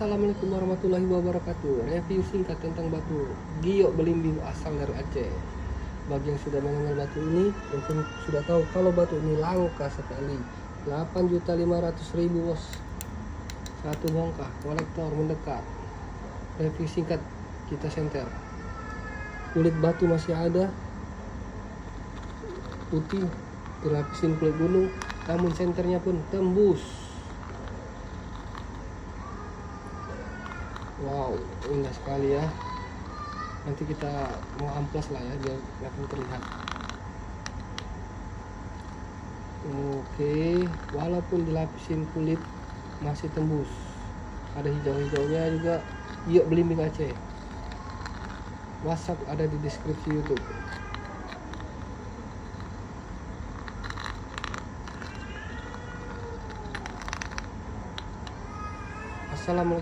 Assalamualaikum warahmatullahi wabarakatuh. Review singkat tentang batu giok belimbing asal dari Aceh. Bagi yang sudah mengenal batu ini mungkin sudah tahu kalau batu ini langka sekali. 8.500.000 bos. Satu bongkah, kolektor mendekat. Review singkat kita senter. Kulit batu masih ada, putih, dilapisin kulit gunung, namun senternya pun tembus. Wow, indah sekali ya. Nanti kita mau amplas lah ya biar makin terlihat. Oke, walaupun dilapisin kulit masih tembus. Ada hijau-hijaunya juga. Yuk belimbing Aceh. WhatsApp ada di deskripsi YouTube. Assalamualaikum.